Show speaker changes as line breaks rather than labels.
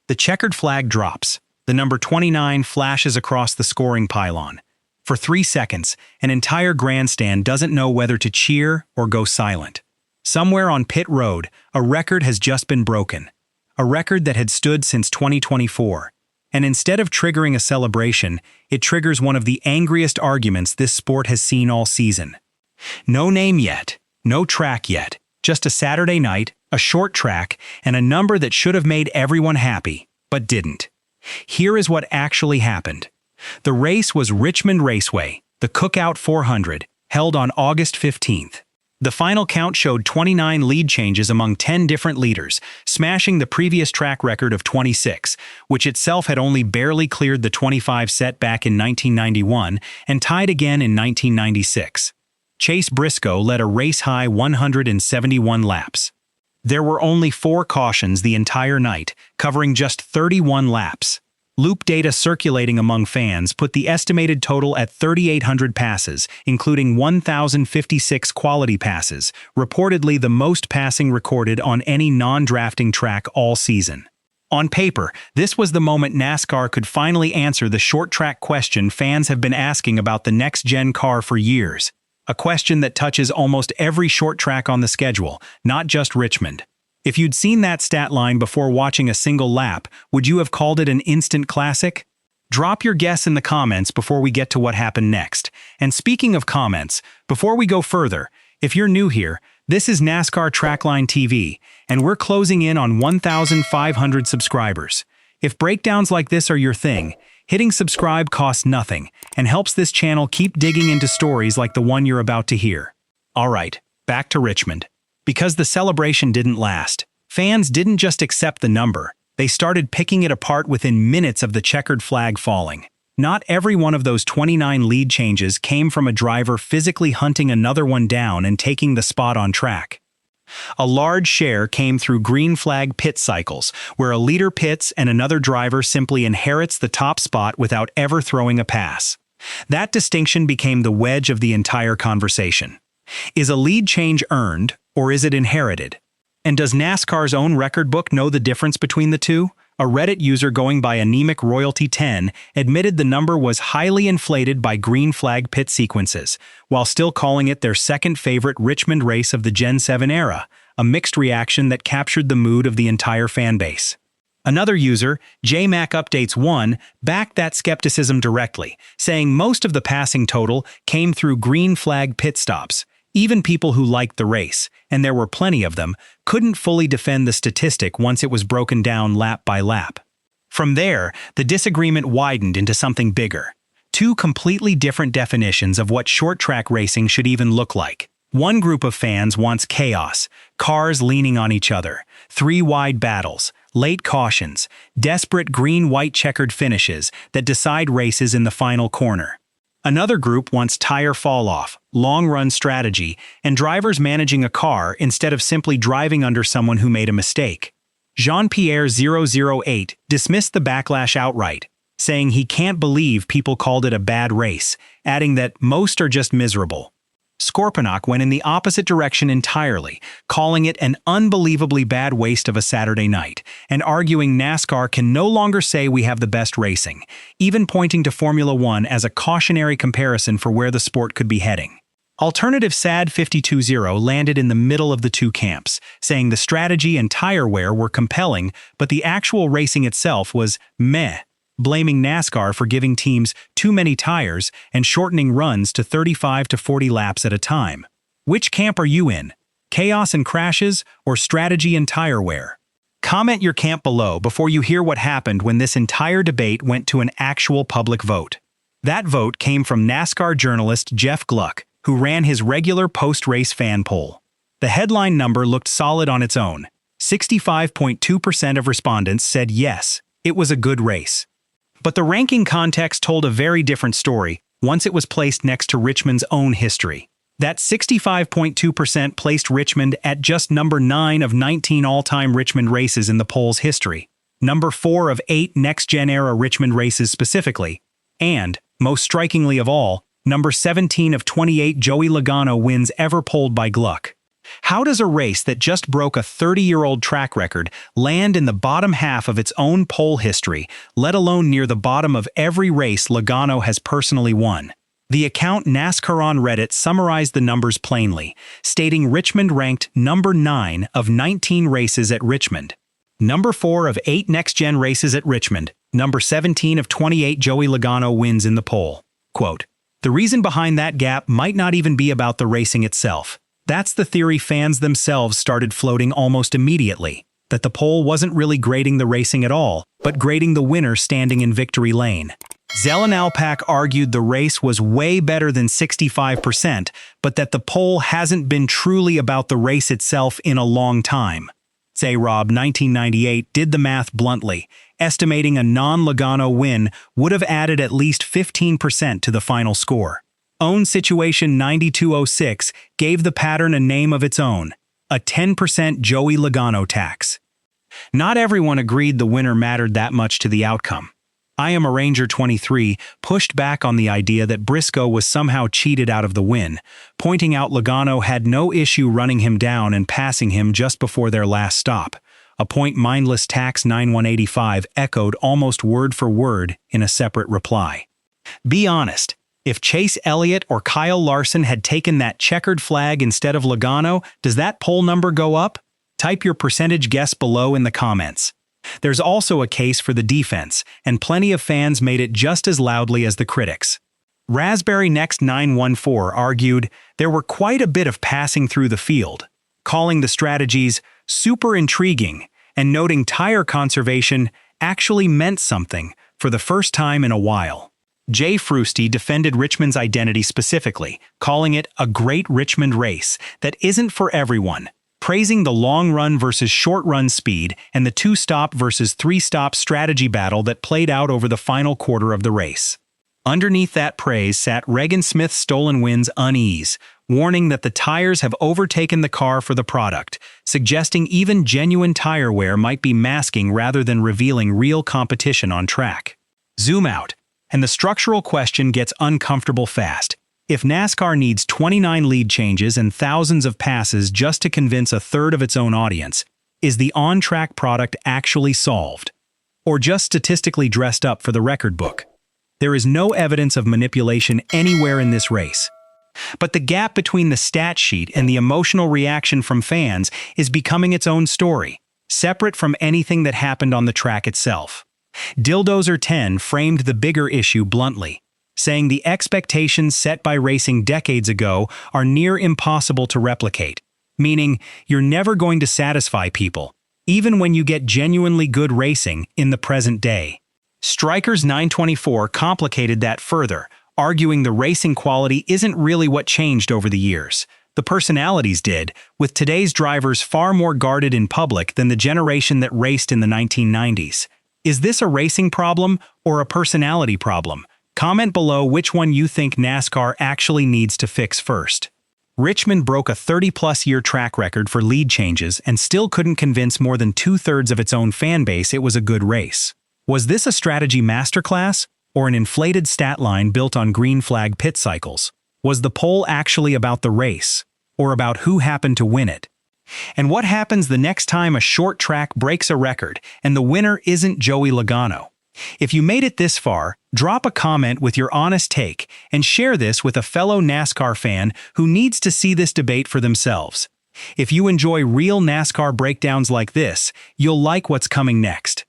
The checkered flag drops. The number 29 flashes across the scoring pylon. For 3 seconds, an entire grandstand doesn't know whether to cheer or go silent. Somewhere on pit road, a record has just been broken. A record that had stood since 2024. And instead of triggering a celebration, it triggers one of the angriest arguments this sport has seen all season. No name yet, no track yet, just a Saturday night, a short track, and a number that should have made everyone happy, but didn't. Here is what actually happened. The race was Richmond Raceway, the Cookout 400, held on August 15th. The final count showed 29 lead changes among 10 different leaders, smashing the previous track record of 26, which itself had only barely cleared the 25 set back in 1991 and tied again in 1996. Chase Briscoe led a race-high 171 laps. There were only 4 cautions the entire night, covering just 31 laps. Loop data circulating among fans put the estimated total at 3,800 passes, including 1,056 quality passes, reportedly the most passing recorded on any non-drafting track all season. On paper, this was the moment NASCAR could finally answer the short track question fans have been asking about the next-gen car for years. A question that touches almost every short track on the schedule, not just Richmond. If you'd seen that stat line before watching a single lap, would you have called it an instant classic? Drop your guess in the comments before we get to what happened next. And speaking of comments, before we go further, if you're new here, this is NASCAR Trackline TV, and we're closing in on 1,500 subscribers. If breakdowns like this are your thing, hitting subscribe costs nothing and helps this channel keep digging into stories like the one you're about to hear. Alright, back to Richmond. Because the celebration didn't last, fans didn't just accept the number, they started picking it apart within minutes of the checkered flag falling. Not every one of those 29 lead changes came from a driver physically hunting another one down and taking the spot on track. A large share came through green flag pit cycles, where a leader pits and another driver simply inherits the top spot without ever throwing a pass. That distinction became the wedge of the entire conversation. Is a lead change earned, or is it inherited? And does NASCAR's own record book know the difference between the two? A Reddit user going by Anemic Royalty 10 admitted the number was highly inflated by green flag pit sequences, while still calling it their second favorite Richmond race of the Gen 7 era, a mixed reaction that captured the mood of the entire fanbase. Another user, JMacUpdates1, backed that skepticism directly, saying most of the passing total came through green flag pit stops. Even people who liked the race, and there were plenty of them, couldn't fully defend the statistic once it was broken down lap by lap. From there, the disagreement widened into something bigger. 2 completely different definitions of what short-track racing should even look like. One group of fans wants chaos, cars leaning on each other, 3 wide battles, late cautions, desperate green-white checkered finishes that decide races in the final corner. Another group wants tire fall-off, long-run strategy, and drivers managing a car instead of simply driving under someone who made a mistake. Jean-Pierre008 dismissed the backlash outright, saying he can't believe people called it a bad race, adding that most are just miserable. Scorponok went in the opposite direction entirely, calling it an unbelievably bad waste of a Saturday night, and arguing NASCAR can no longer say we have the best racing, even pointing to Formula One as a cautionary comparison for where the sport could be heading. Alternative SAD 520 landed in the middle of the two camps, saying the strategy and tire wear were compelling, but the actual racing itself was meh, blaming NASCAR for giving teams too many tires and shortening runs to 35 to 40 laps at a time. Which camp are you in? Chaos and crashes, or strategy and tire wear? Comment your camp below before you hear what happened when this entire debate went to an actual public vote. That vote came from NASCAR journalist Jeff Gluck, who ran his regular post-race fan poll. The headline number looked solid on its own. 65.2% of respondents said yes, it was a good race. But the ranking context told a very different story once it was placed next to Richmond's own history. That 65.2% placed Richmond at just number 9 of 19 all-time Richmond races in the poll's history, number 4 of 8 next-gen era Richmond races specifically, and, most strikingly of all, number 17 of 28 Joey Logano wins ever polled by Gluck. How does a race that just broke a 30-year-old track record land in the bottom half of its own pole history, let alone near the bottom of every race Logano has personally won? The account Nascar on Reddit summarized the numbers plainly, stating Richmond ranked number 9 of 19 races at Richmond, number 4 of 8 next-gen races at Richmond, number 17 of 28 Joey Logano wins in the poll. Quote, "The reason behind that gap might not even be about the racing itself. That's the theory fans themselves started floating almost immediately, that the poll wasn't really grading the racing at all, but grading the winner standing in victory lane." Zellenalpak argued the race was way better than 65%, but that the poll hasn't been truly about the race itself in a long time. Rob 1998 did the math bluntly, estimating a non-Logano win would have added at least 15% to the final score. Own Situation 9206 gave the pattern a name of its own, a 10% Joey Logano tax. Not everyone agreed the winner mattered that much to the outcome. I Am a Ranger 23 pushed back on the idea that Briscoe was somehow cheated out of the win, pointing out Logano had no issue running him down and passing him just before their last stop, a point Mindless Tax 9185 echoed almost word for word in a separate reply. Be honest, if Chase Elliott or Kyle Larson had taken that checkered flag instead of Logano, does that poll number go up? Type your percentage guess below in the comments. There's also a case for the defense, and plenty of fans made it just as loudly as the critics. Raspberry Next 914 argued there were quite a bit of passing through the field, calling the strategies super intriguing and noting tire conservation actually meant something for the first time in a while. Jay Frusty defended Richmond's identity specifically, calling it a great Richmond race that isn't for everyone, praising the long-run versus short-run speed and the two-stop versus three-stop strategy battle that played out over the final quarter of the race. Underneath that praise sat Regan Smith's stolen wins unease, warning that the tires have overtaken the car for the product, suggesting even genuine tire wear might be masking rather than revealing real competition on track. Zoom out, and the structural question gets uncomfortable fast. If NASCAR needs 29 lead changes and thousands of passes just to convince a third of its own audience, is the on-track product actually solved? Or just statistically dressed up for the record book? There is no evidence of manipulation anywhere in this race. But the gap between the stat sheet and the emotional reaction from fans is becoming its own story, separate from anything that happened on the track itself. Dildozer10 framed the bigger issue bluntly, saying the expectations set by racing decades ago are near impossible to replicate, meaning you're never going to satisfy people, even when you get genuinely good racing in the present day. Strikers 924 complicated that further, arguing the racing quality isn't really what changed over the years. The personalities did, with today's drivers far more guarded in public than the generation that raced in the 1990s. Is this a racing problem or a personality problem? Comment below which one you think NASCAR actually needs to fix first. Richmond broke a 30-plus year track record for lead changes and still couldn't convince more than two-thirds of its own fan base it was a good race. Was this a strategy masterclass or an inflated stat line built on green flag pit cycles? Was the poll actually about the race or about who happened to win it? And what happens the next time a short track breaks a record and the winner isn't Joey Logano? If you made it this far, drop a comment with your honest take and share this with a fellow NASCAR fan who needs to see this debate for themselves. If you enjoy real NASCAR breakdowns like this, you'll like what's coming next.